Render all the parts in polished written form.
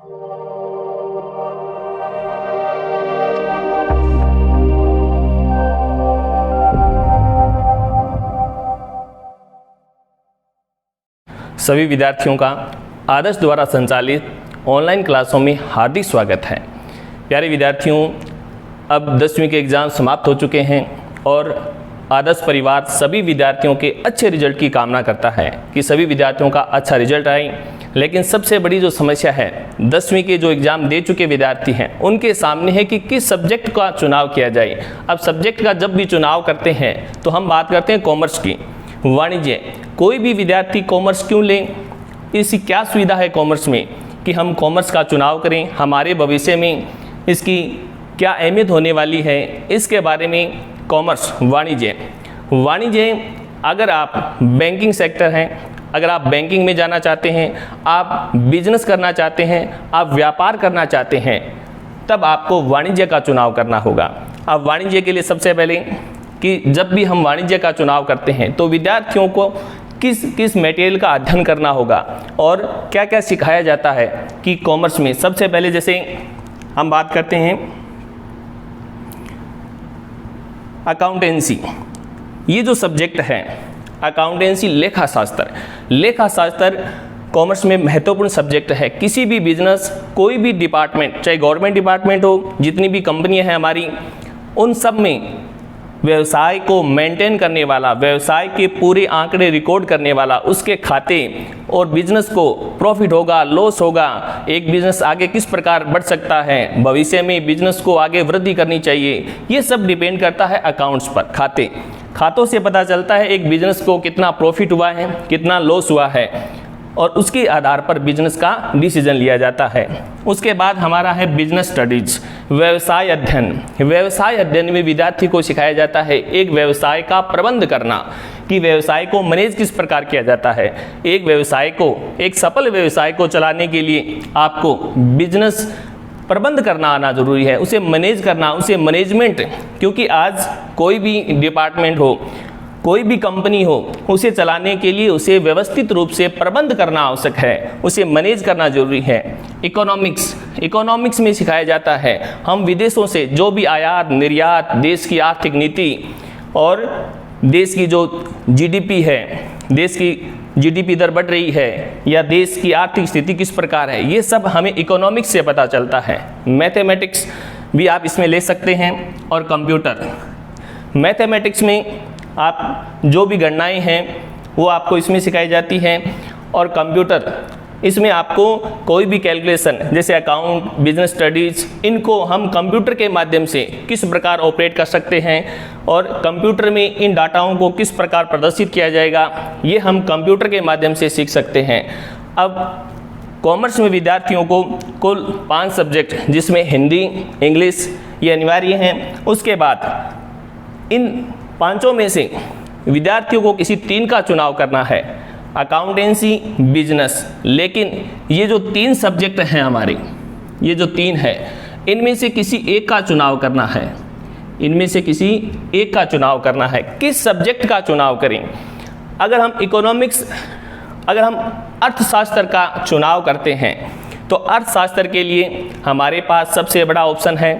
सभी विद्यार्थियों का आदर्श द्वारा संचालित ऑनलाइन क्लासों में हार्दिक स्वागत है। प्यारे विद्यार्थियों, अब 10वीं के एग्ज़ाम समाप्त हो चुके हैं और आदर्श परिवार सभी विद्यार्थियों के अच्छे रिजल्ट की कामना करता है कि सभी विद्यार्थियों का अच्छा रिजल्ट आए। लेकिन सबसे बड़ी जो समस्या है, 10वीं के जो एग्ज़ाम दे चुके विद्यार्थी हैं उनके सामने है कि किस सब्जेक्ट का चुनाव किया जाए। अब सब्जेक्ट का जब भी चुनाव करते हैं तो हम बात करते हैं कॉमर्स की, वाणिज्य। कोई भी विद्यार्थी कॉमर्स क्यों लें, इसकी क्या सुविधा है कॉमर्स में कि हम कॉमर्स का चुनाव करें, हमारे भविष्य में इसकी क्या अहमियत होने वाली है, इसके बारे में कॉमर्स वाणिज्य अगर आप बैंकिंग सेक्टर हैं, अगर आप बैंकिंग में जाना चाहते हैं, आप बिजनेस करना चाहते हैं, आप व्यापार करना चाहते हैं, तब आपको वाणिज्य का चुनाव करना होगा। अब वाणिज्य के लिए सबसे पहले कि जब भी हम वाणिज्य का चुनाव करते हैं तो विद्यार्थियों को किस मटेरियल का अध्ययन करना होगा और क्या क्या सिखाया जाता है कि कॉमर्स में। सबसे पहले जैसे हम बात करते हैं अकाउंटेंसी, ये जो सब्जेक्ट है अकाउंटेंसी, लेखाशास्त्र कॉमर्स में महत्वपूर्ण सब्जेक्ट है। किसी भी बिजनेस, कोई भी डिपार्टमेंट, चाहे गवर्नमेंट डिपार्टमेंट हो, जितनी भी कंपनियां हैं हमारी, उन सब में व्यवसाय को मेंटेन करने वाला, व्यवसाय के पूरे आंकड़े रिकॉर्ड करने वाला, उसके खाते और बिजनेस को प्रॉफिट होगा, लॉस होगा, एक बिजनेस आगे किस प्रकार बढ़ सकता है, भविष्य में बिजनेस को आगे वृद्धि करनी चाहिए, ये सब डिपेंड करता है अकाउंट्स पर। खातों से पता चलता है एक बिजनेस को कितना प्रॉफिट हुआ है, कितना लॉस हुआ है, और उसके आधार पर बिजनेस का डिसीजन लिया जाता है। उसके बाद हमारा है बिजनेस स्टडीज, व्यवसाय अध्ययन में विद्यार्थी को सिखाया जाता है एक व्यवसाय का प्रबंध करना, कि व्यवसाय को मैनेज किस प्रकार किया जाता है। एक सफल व्यवसाय को चलाने के लिए आपको बिजनेस प्रबंध करना आना जरूरी है, उसे मैनेज करना, उसे मैनेजमेंट, क्योंकि आज कोई भी डिपार्टमेंट हो, कोई भी कंपनी हो, उसे चलाने के लिए उसे व्यवस्थित रूप से प्रबंध करना आवश्यक है, उसे मैनेज करना जरूरी है। इकोनॉमिक्स में सिखाया जाता है हम विदेशों से जो भी आयात निर्यात, देश की आर्थिक नीति और देश की जो जीडीपी है, देश की जीडीपी दर बढ़ रही है या देश की आर्थिक स्थिति किस प्रकार है, ये सब हमें इकोनॉमिक्स से पता चलता है। मैथमेटिक्स भी आप इसमें ले सकते हैं। और कंप्यूटर, मैथमेटिक्स में आप जो भी गणनाएं हैं वो आपको इसमें सिखाई जाती हैं। और कंप्यूटर, इसमें आपको कोई भी कैलकुलेशन जैसे अकाउंट, बिजनेस स्टडीज, इनको हम कंप्यूटर के माध्यम से किस प्रकार ऑपरेट कर सकते हैं और कंप्यूटर में इन डाटाओं को किस प्रकार प्रदर्शित किया जाएगा, ये हम कंप्यूटर के माध्यम से सीख सकते हैं। अब कॉमर्स में विद्यार्थियों को कुल 5 सब्जेक्ट, जिसमें हिंदी, इंग्लिश ये अनिवार्य हैं। उसके बाद इन 5 में से विद्यार्थियों को किसी 3 का चुनाव करना है, अकाउंटेंसी, बिजनेस। लेकिन ये जो 3 सब्जेक्ट हैं हमारे, ये जो 3 है, इनमें से किसी एक का चुनाव करना है, इनमें से किसी एक का चुनाव करना है। किस सब्जेक्ट का चुनाव करें? अगर हम अर्थशास्त्र का चुनाव करते हैं तो अर्थशास्त्र के लिए हमारे पास सबसे बड़ा ऑप्शन है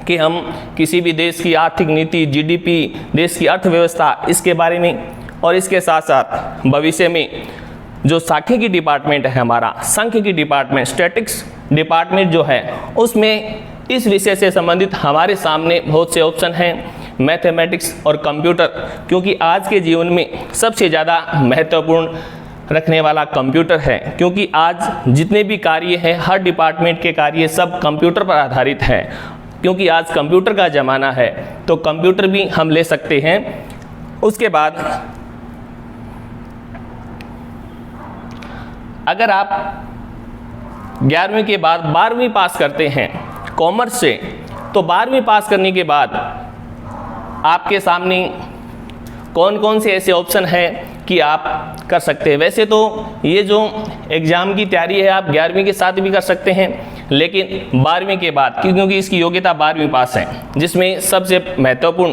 कि हम किसी भी देश की आर्थिक नीति, जीडीपी, देश की अर्थव्यवस्था, इसके बारे में, और इसके साथ साथ भविष्य में जो सांख्यिकी डिपार्टमेंट है हमारा, सांख्यिकी डिपार्टमेंट, स्टैटिक्स डिपार्टमेंट जो है, उसमें इस विषय से संबंधित हमारे सामने बहुत से ऑप्शन हैं, मैथमेटिक्स और कंप्यूटर, क्योंकि आज के जीवन में सबसे ज़्यादा महत्वपूर्ण रखने वाला कंप्यूटर है। क्योंकि आज जितने भी कार्य हैं, हर डिपार्टमेंट के कार्य सब कंप्यूटर पर आधारित हैं, क्योंकि आज कंप्यूटर का ज़माना है, तो कंप्यूटर भी हम ले सकते हैं। उसके बाद अगर आप 11वीं के बाद 12वीं पास करते हैं कॉमर्स से, तो 12वीं पास करने के बाद आपके सामने कौन कौन से ऐसे ऑप्शन हैं कि आप कर सकते हैं। वैसे तो ये जो एग्ज़ाम की तैयारी है आप 11वीं के साथ भी कर सकते हैं, लेकिन 12वीं के बाद, क्योंकि इसकी योग्यता 12वीं पास है, जिसमें सबसे महत्वपूर्ण,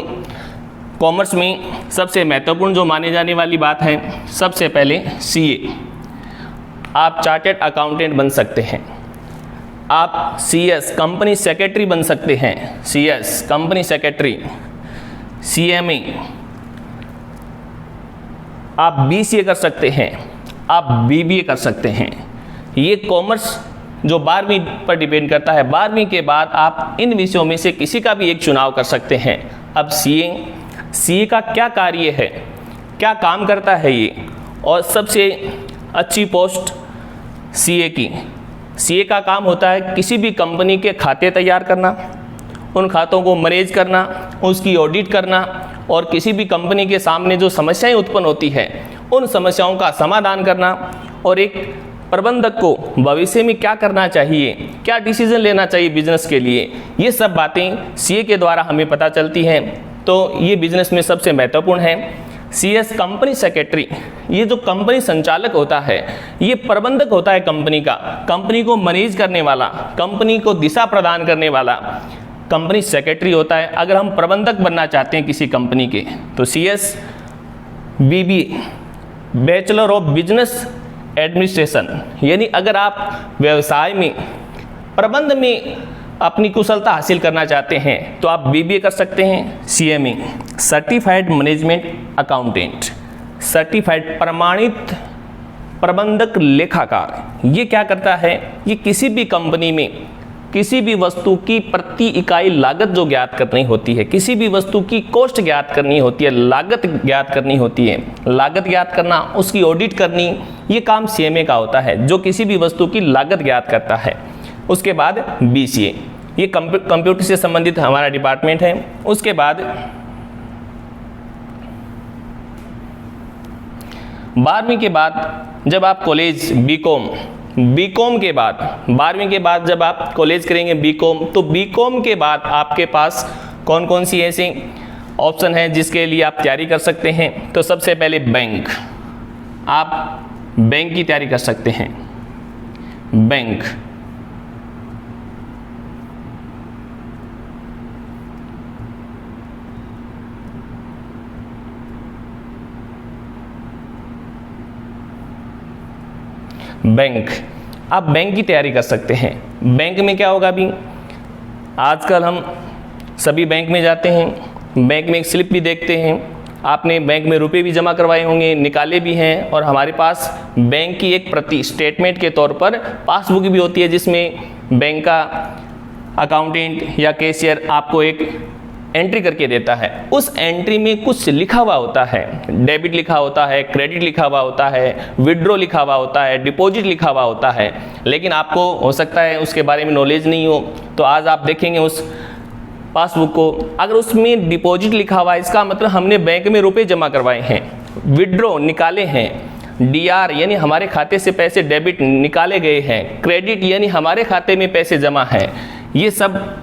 कॉमर्स में सबसे महत्वपूर्ण जो माने जाने वाली बात है, सबसे पहले सीए, आप चार्टेड अकाउंटेंट बन सकते हैं। आप CS कंपनी सेक्रेटरी बन सकते हैं, CS कंपनी सेक्रेटरी, CMA, आप BCA कर सकते हैं, आप BBA कर सकते हैं। ये कॉमर्स जो 12वीं पर डिपेंड करता है। 12वीं के बाद आप इन विषयों में से किसी का भी एक चुनाव कर सकते हैं। अब CA का क्या कार्य है, क्या काम करता है ये, और सबसे अच्छी पोस्ट CA का काम होता है किसी भी कंपनी के खाते तैयार करना, उन खातों को मैनेज करना, उसकी ऑडिट करना, और किसी भी कंपनी के सामने जो समस्याएं उत्पन्न होती है उन समस्याओं का समाधान करना, और एक प्रबंधक को भविष्य में क्या करना चाहिए, क्या डिसीजन लेना चाहिए बिजनेस के लिए, ये सब बातें CA के द्वारा हमें पता चलती हैं। तो ये बिजनेस में सबसे महत्वपूर्ण है। CS कंपनी सेक्रेटरी, ये जो कंपनी संचालक होता है, ये प्रबंधक होता है कंपनी का, कंपनी को मैनेज करने वाला, कंपनी को दिशा प्रदान करने वाला कंपनी सेक्रेटरी होता है। अगर हम प्रबंधक बनना चाहते हैं किसी कंपनी के, तो CS BBA bachelor of business administration, यानी अगर आप व्यवसाय में, प्रबंध में अपनी कुशलता हासिल करना चाहते हैं तो आप BBA कर सकते हैं। CMA certified management accountant, certified प्रमाणित प्रबंधक लेखाकार, ये क्या करता है, ये किसी भी कंपनी में किसी भी वस्तु की प्रति इकाई लागत जो ज्ञात करनी होती है, किसी भी वस्तु की कॉस्ट ज्ञात करनी होती है, लागत ज्ञात करनी होती है, लागत ज्ञात करना, उसकी ऑडिट करनी, ये काम CMA का होता है, जो किसी भी वस्तु की लागत ज्ञात करता है। उसके बाद BCA, ये कंप्यूटर से संबंधित हमारा डिपार्टमेंट है। उसके बाद 12वीं के बाद जब आप कॉलेज बीकॉम के बाद 12वीं के बाद जब आप कॉलेज करेंगे बीकॉम, तो बीकॉम के बाद आपके पास कौन कौन सी ऐसी ऑप्शन है जिसके लिए आप तैयारी कर सकते हैं। तो सबसे पहले बैंक, आप बैंक की तैयारी कर सकते हैं। बैंक, बैंक, आप बैंक की तैयारी कर सकते हैं। बैंक में क्या होगा, अभी आजकल हम सभी बैंक में जाते हैं, बैंक में एक स्लिप भी देखते हैं, आपने बैंक में रुपए भी जमा करवाए होंगे, निकाले भी हैं, और हमारे पास बैंक की एक प्रति स्टेटमेंट के तौर पर पासबुक भी होती है जिसमें बैंक का अकाउंटेंट या कैशियर आपको एक एंट्री करके देता है। उस एंट्री में कुछ लिखा हुआ होता है, डेबिट लिखा होता है, क्रेडिट लिखा हुआ होता है, विड्रॉ लिखा हुआ होता है, डिपॉजिट लिखा हुआ होता है, लेकिन आपको हो सकता है उसके बारे में नॉलेज नहीं हो। तो आज आप देखेंगे उस पासबुक को, अगर उसमें डिपॉजिट लिखा हुआ है, इसका मतलब हमने बैंक में रुपए जमा करवाए हैं, विड्रॉ निकाले हैं, DR यानी हमारे खाते से पैसे डेबिट निकाले गए हैं, क्रेडिट यानी हमारे खाते में पैसे जमा है, ये सब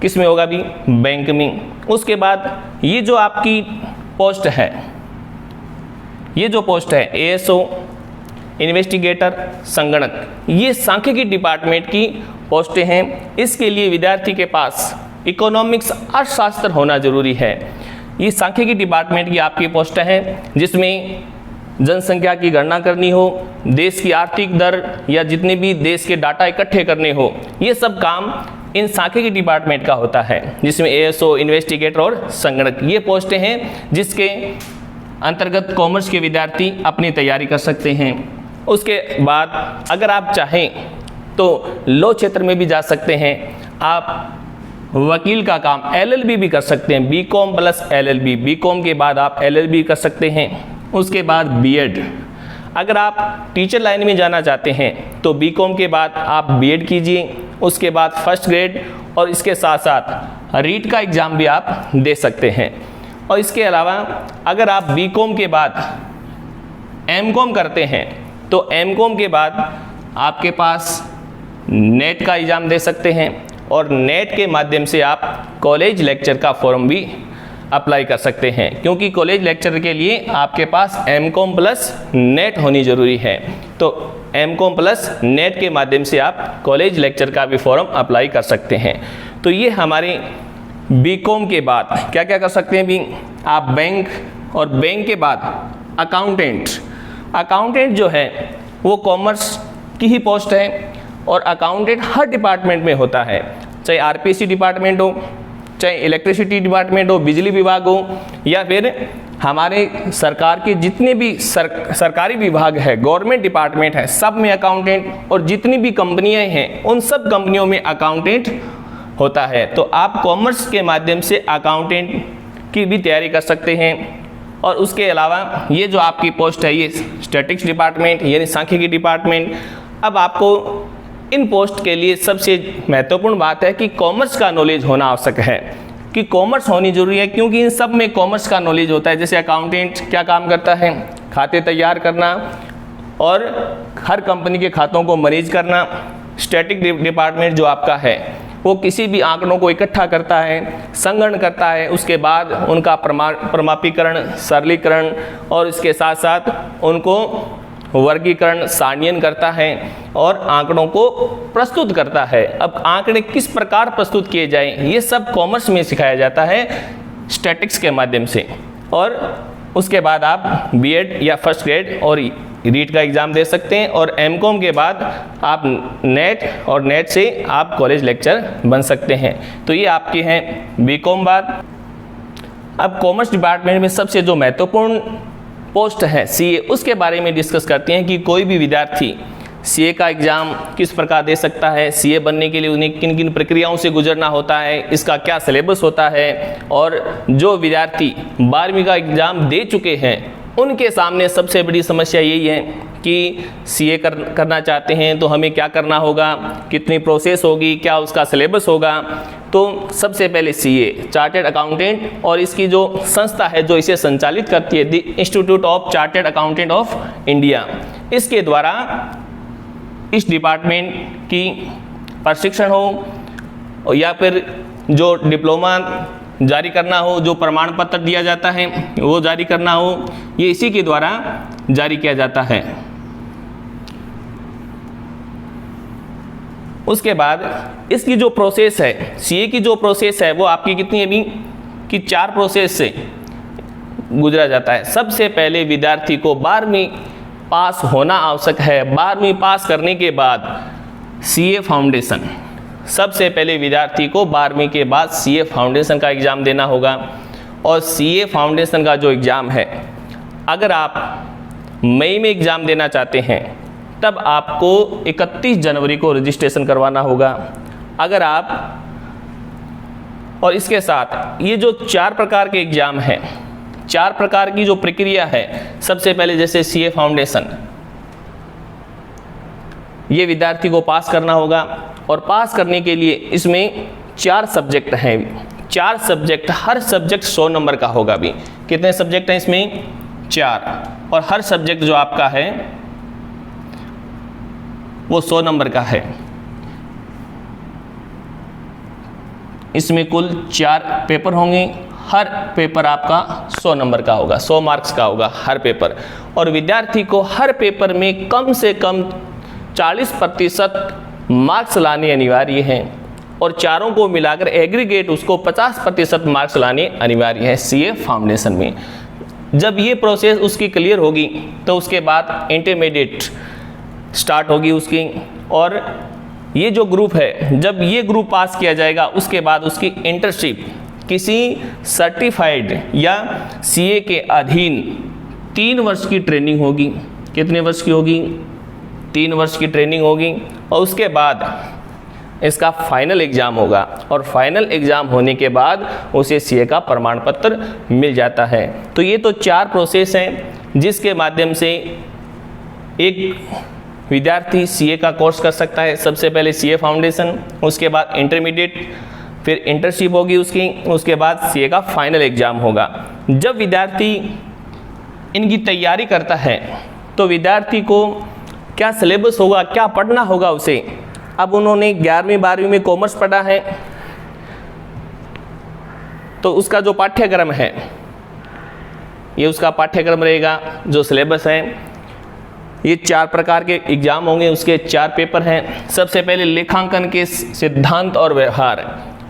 किस में होगा, भी बैंक में। उसके बाद ये जो आपकी पोस्ट है, ये जो पोस्ट है ASO इन्वेस्टिगेटर संगणक, ये सांख्यिकी डिपार्टमेंट की पोस्टें हैं। इसके लिए विद्यार्थी के पास इकोनॉमिक्स अर्थशास्त्र होना जरूरी है। ये सांख्यिकी डिपार्टमेंट की आपकी पोस्टें हैं जिसमें जनसंख्या की गणना करनी हो, देश की आर्थिक दर या जितने भी देश के डाटा इकट्ठे करने हो, ये सब काम इन सांख्यिकी डिपार्टमेंट का होता है, जिसमें ASO इन्वेस्टिगेटर और संगणक ये पोस्टें हैं जिसके अंतर्गत कॉमर्स के विद्यार्थी अपनी तैयारी कर सकते हैं। उसके बाद अगर आप चाहें तो लॉ क्षेत्र में भी जा सकते हैं, आप वकील का काम LLB भी कर सकते हैं, BCom प्लस LLB, BCom के बाद आप LLB कर सकते हैं। उसके बाद B.Ed, अगर आप टीचर लाइन में जाना चाहते हैं तो BCom के बाद आप B.Ed कीजिए, उसके बाद फर्स्ट ग्रेड, और इसके साथ साथ रीट का एग्ज़ाम भी आप दे सकते हैं। और इसके अलावा अगर आप BCom के बाद M.Com करते हैं तो M.Com के बाद आपके पास नेट का एग्ज़ाम दे सकते हैं, और नेट के माध्यम से आप कॉलेज लेक्चर का फॉर्म भी अप्लाई कर सकते हैं, क्योंकि कॉलेज लेक्चर के लिए आपके पास M.Com प्लस नेट होनी ज़रूरी है। तो M.Com प्लस नेट के माध्यम से आप कॉलेज लेक्चर का भी फॉर्म अप्लाई कर सकते हैं। तो ये हमारे BCom के बाद क्या क्या कर सकते हैं भी आप, बैंक, और बैंक के बाद अकाउंटेंट। अकाउंटेंट जो है वो कॉमर्स की ही पोस्ट है, और अकाउंटेंट हर डिपार्टमेंट में होता है, चाहे आरपीसी डिपार्टमेंट हो, चाहे इलेक्ट्रिसिटी डिपार्टमेंट हो, बिजली विभाग हो, या फिर हमारे सरकार के जितने भी सरकारी विभाग है, गवर्नमेंट डिपार्टमेंट है, सब में अकाउंटेंट, और जितनी भी कंपनियां हैं उन सब कंपनियों में अकाउंटेंट होता है। तो आप कॉमर्स के माध्यम से अकाउंटेंट की भी तैयारी कर सकते हैं। और उसके अलावा ये जो आपकी पोस्ट है, ये स्टैटिस्टिक्स डिपार्टमेंट यानी सांख्यिकी डिपार्टमेंट। अब आपको इन पोस्ट के लिए सबसे महत्वपूर्ण बात है कि कॉमर्स का नॉलेज होना आवश्यक है, कि कॉमर्स होनी जरूरी है, क्योंकि इन सब में कॉमर्स का नॉलेज होता है। जैसे अकाउंटेंट क्या काम करता है, खाते तैयार करना और हर कंपनी के खातों को मैनेज करना। स्टैटिक डिपार्टमेंट जो आपका है वो किसी भी आंकड़ों को इकट्ठा करता है, संगणन करता है, उसके बाद उनका प्रमापीकरण, सरलीकरण और इसके साथ साथ उनको वर्गीकरण, सारणीयन करता है और आंकड़ों को प्रस्तुत करता है। अब आंकड़े किस प्रकार प्रस्तुत किए जाएं, ये सब कॉमर्स में सिखाया जाता है स्टैटिक्स के माध्यम से। और उसके बाद आप बीएड या फर्स्ट ग्रेड और रीट का एग्ज़ाम दे सकते हैं, और एमकॉम के बाद आप नेट, और नेट से आप कॉलेज लेक्चर बन सकते हैं। तो ये आपके हैं बीकॉम बाद। अब कॉमर्स डिपार्टमेंट में सबसे जो महत्वपूर्ण पोस्ट है सीए, उसके बारे में डिस्कस करते हैं कि कोई भी विद्यार्थी सीए का एग्ज़ाम किस प्रकार दे सकता है, सीए बनने के लिए उन्हें किन किन प्रक्रियाओं से गुजरना होता है, इसका क्या सिलेबस होता है। और जो विद्यार्थी 12वीं का एग्ज़ाम दे चुके हैं उनके सामने सबसे बड़ी समस्या यही है कि सीए करना चाहते हैं तो हमें क्या करना होगा, कितनी प्रोसेस होगी, क्या उसका सिलेबस होगा। तो सबसे पहले सीए चार्टर्ड अकाउंटेंट, और इसकी जो संस्था है जो इसे संचालित करती है, the institute of chartered accountant of India, इसके द्वारा इस डिपार्टमेंट की प्रशिक्षण हो या फिर जो डिप्लोमा जारी करना हो, जो प्रमाण पत्र दिया जाता है वो जारी करना हो, ये इसी के द्वारा जारी किया जाता है। उसके बाद इसकी जो प्रोसेस है, सीए की जो प्रोसेस है वो आपकी कितनी है भी कि 4 प्रोसेस से गुजरा जाता है। सबसे पहले विद्यार्थी को 12वीं पास होना आवश्यक है। 12वीं पास करने के बाद सीए फाउंडेशन, सबसे पहले विद्यार्थी को 12वीं के बाद सीए फाउंडेशन का एग्ज़ाम देना होगा। और सीए फाउंडेशन का जो एग्ज़ाम है, अगर आप मई में एग्ज़ाम देना चाहते हैं तब आपको 31 जनवरी को रजिस्ट्रेशन करवाना होगा। अगर आप, और इसके साथ ये जो 4 प्रकार के एग्ज़ाम हैं, 4 प्रकार की जो प्रक्रिया है, सबसे पहले जैसे सीए फाउंडेशन, ये विद्यार्थी को पास करना होगा। और पास करने के लिए इसमें 4 सब्जेक्ट हैं, 4 सब्जेक्ट, हर सब्जेक्ट 100 नंबर का होगा। भी कितने सब्जेक्ट हैं इसमें? 4, और हर सब्जेक्ट जो आपका है वो 100 नंबर का है। इसमें कुल 4 पेपर होंगे, हर पेपर आपका 100 नंबर का होगा, 100 मार्क्स का होगा हर पेपर। और विद्यार्थी को हर पेपर में कम से कम 40% मार्क्स लाने अनिवार्य हैं, और चारों को मिलाकर एग्रीगेट उसको 50% मार्क्स लाने अनिवार्य है सीए फाउंडेशन में। जब ये प्रोसेस उसकी क्लियर होगी तो उसके बाद इंटरमीडिएट स्टार्ट होगी उसकी। और ये जो ग्रुप है, जब ये ग्रुप पास किया जाएगा उसके बाद उसकी इंटर्नशिप किसी सर्टिफाइड या सीए के अधीन 3 वर्ष की ट्रेनिंग होगी। कितने वर्ष की होगी? 3 वर्ष की ट्रेनिंग होगी। और उसके बाद इसका फाइनल एग्ज़ाम होगा, और फाइनल एग्ज़ाम होने के बाद उसे सीए का प्रमाण पत्र मिल जाता है। तो ये तो 4 प्रोसेस हैं जिसके माध्यम से एक विद्यार्थी सीए का कोर्स कर सकता है। सबसे पहले सीए फाउंडेशन, उसके बाद इंटरमीडिएट, फिर इंटर्नशिप होगी उसकी, उसके बाद सीए का फाइनल एग्ज़ाम होगा। जब विद्यार्थी इनकी तैयारी करता है तो विद्यार्थी को क्या सिलेबस होगा, क्या पढ़ना होगा उसे। अब उन्होंने 11वीं 12वीं में कॉमर्स पढ़ा है तो उसका जो पाठ्यक्रम है, ये उसका पाठ्यक्रम रहेगा, जो सिलेबस है। ये 4 प्रकार के एग्ज़ाम होंगे, उसके 4 पेपर हैं। सबसे पहले लेखांकन के सिद्धांत और व्यवहार,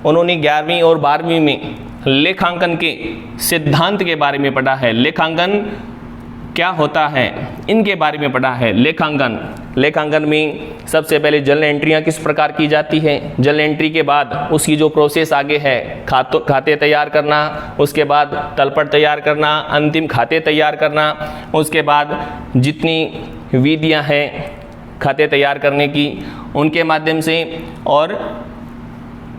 उन्होंने 11वीं और 12वीं में लेखांकन के सिद्धांत के बारे में पढ़ा है। लेखांकन क्या होता है इनके बारे में पढ़ा है। लेखांकन, लेखांकन में सबसे पहले जर्नल एंट्रियाँ किस प्रकार की जाती हैं, जर्नल एंट्री के बाद उसकी जो प्रोसेस आगे है, खाते तैयार करना, उसके बाद तलपट तैयार करना, अंतिम खाते तैयार करना, उसके बाद जितनी विधियाँ हैं खाते तैयार करने की उनके माध्यम से, और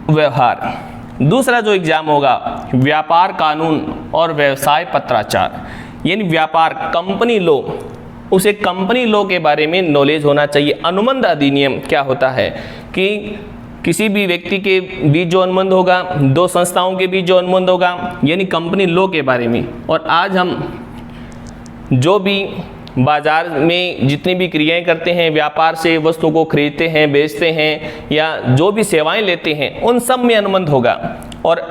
व्यवहार। दूसरा जो एग्जाम होगा व्यापार कानून और व्यवसाय पत्राचार, यानी व्यापार कंपनी लॉ, उसे कंपनी लॉ के बारे में नॉलेज होना चाहिए। अनुबंध अधिनियम क्या होता है कि किसी भी व्यक्ति के बीच जो अनुबंध होगा, दो संस्थाओं के बीच जो अनुबंध होगा, यानी कंपनी लॉ के बारे में। और आज हम जो भी बाजार में जितनी भी क्रियाएं करते हैं, व्यापार से वस्तु को खरीदते हैं, बेचते हैं, या जो भी सेवाएं लेते हैं, उन सब में अनुबंध होगा। और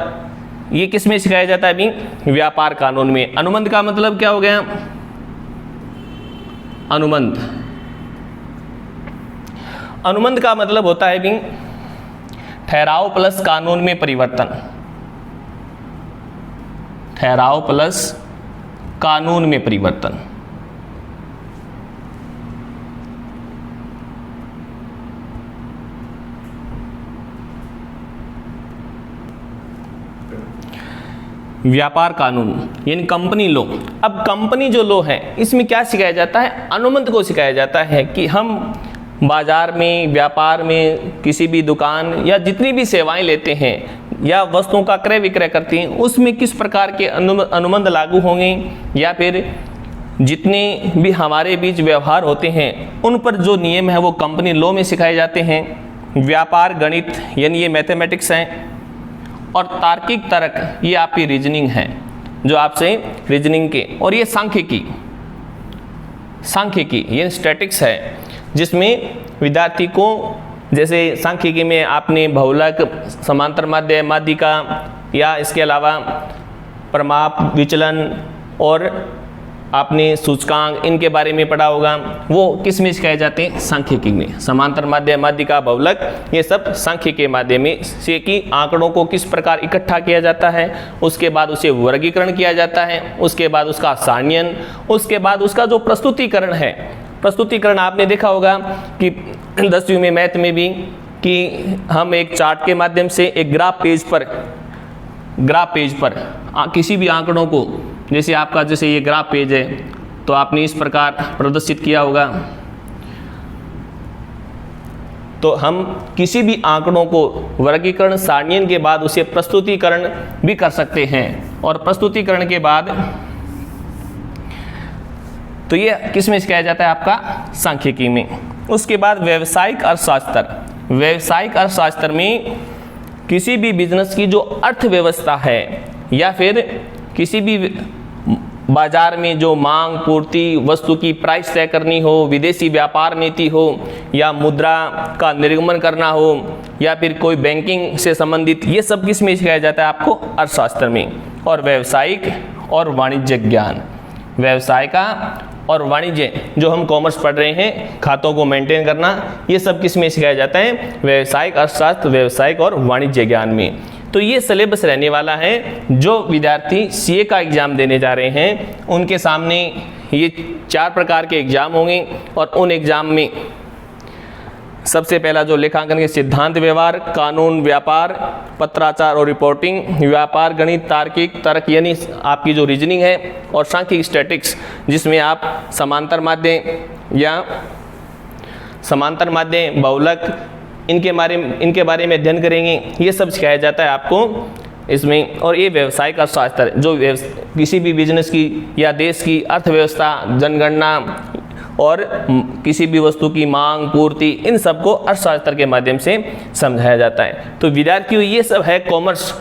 ये किस में सिखाया जाता है अभी? व्यापार कानून में। अनुबंध का मतलब क्या हो गया? अनुबंध, अनुबंध का मतलब होता है भी ठहराव प्लस कानून में परिवर्तन, ठहराव प्लस कानून में परिवर्तन। व्यापार कानून यानी कंपनी लॉ। अब कंपनी जो लॉ है इसमें क्या सिखाया जाता है? अनुबंध को सिखाया जाता है कि हम बाजार में, व्यापार में, किसी भी दुकान या जितनी भी सेवाएं लेते हैं या वस्तुओं का क्रय विक्रय करते हैं, उसमें किस प्रकार के अनुबंध लागू होंगे, या फिर जितने भी हमारे बीच व्यवहार होते हैं उन पर जो नियम है वो कंपनी लॉ में सिखाए जाते हैं। व्यापार गणित यानी ये मैथमेटिक्स हैं, और तार्किक तर्क ये आपकी रीजनिंग है, जो आपसे रीजनिंग के, और ये सांख्यिकी, सांख्यिकी ये स्टैटिक्स है, जिसमें विद्यार्थी को, जैसे सांख्यिकी में आपने बहुलक, समांतर माध्य, माध्यिका, या इसके अलावा प्रमाप, विचलन, और आपने सूचकांक, इनके बारे में पढ़ा होगा। वो किस में सिखाए जाते हैं? सांख्यिकी में। समांतर माध्य, माध्यिका, बहुलक, ये सब सांख्यिकी के माध्यम से कि आंकड़ों को किस प्रकार इकट्ठा किया जाता है, उसके बाद उसे वर्गीकरण किया जाता है, उसके बाद उसका सारणीयन, उसके बाद उसका जो प्रस्तुतिकरण है। प्रस्तुतिकरण आपने देखा होगा कि 10वीं में मैथ में भी, कि हम एक चार्ट के माध्यम से एक ग्राफ पेज पर किसी भी आंकड़ों को, जैसे आपका जैसे ये ग्राफ पेज है तो आपने इस प्रकार प्रदर्शित किया होगा, तो हम किसी भी आंकड़ों को वर्गीकरण, सारणीयन के बाद उसे प्रस्तुतिकरण भी कर सकते हैं। और प्रस्तुतिकरण के बाद तो ये किस में सिखाया जाता है? आपका सांख्यिकी में। उसके बाद व्यावसायिक अर्थशास्त्र। व्यावसायिक अर्थशास्त्र में किसी भी बिजनेस की जो अर्थव्यवस्था है, या फिर किसी भी बाजार में जो मांग पूर्ति, वस्तु की प्राइस तय करनी हो, विदेशी व्यापार नीति हो, या मुद्रा का निर्गमन करना हो, या फिर कोई बैंकिंग से संबंधित, ये सब किस में सिखाया जाता है? आपको अर्थशास्त्र में। और व्यावसायिक और वाणिज्य ज्ञान, व्यवसाय का और वाणिज्य, जो हम कॉमर्स पढ़ रहे हैं, खातों को मेंटेन करना, ये सब किस में सिखाया जाता है? व्यावसायिक अर्थशास्त्र, व्यावसायिक और वाणिज्य ज्ञान में। तो ये सिलेबस रहने वाला है। जो विद्यार्थी सीए का एग्ज़ाम देने जा रहे हैं उनके सामने ये 4 प्रकार के एग्ज़ाम होंगे, और उन एग्ज़ाम में सबसे पहला जो लेखांकन के सिद्धांत, व्यवहार, कानून, व्यापार, पत्राचार और रिपोर्टिंग, व्यापार गणित, तार्किक तर्क यानी आपकी जो रीजनिंग है, और सांख्यिकी स्टैटिक्स, जिसमें आप समांतर माध्य या समांतर माध्य, बहुलक, इनके बारे में अध्ययन करेंगे। ये सब सिखाया जाता है आपको इसमें। और ये व्यावसायिक अर्थशास्त्र, जो किसी भी बिजनेस की या देश की अर्थव्यवस्था, जनगणना, और किसी भी वस्तु की मांग पूर्ति, इन सबको अर्थशास्त्र के माध्यम से समझाया जाता है। तो विद्यार्थियों, ये सब है कॉमर्स।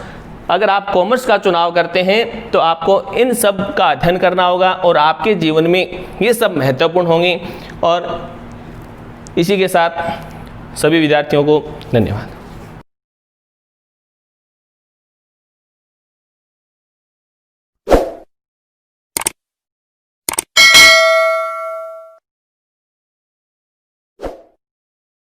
अगर आप कॉमर्स का चुनाव करते हैं तो आपको इन सब का अध्ययन करना होगा, और आपके जीवन में ये सब महत्वपूर्ण होंगे। और इसी के साथ सभी विद्यार्थियों को धन्यवाद।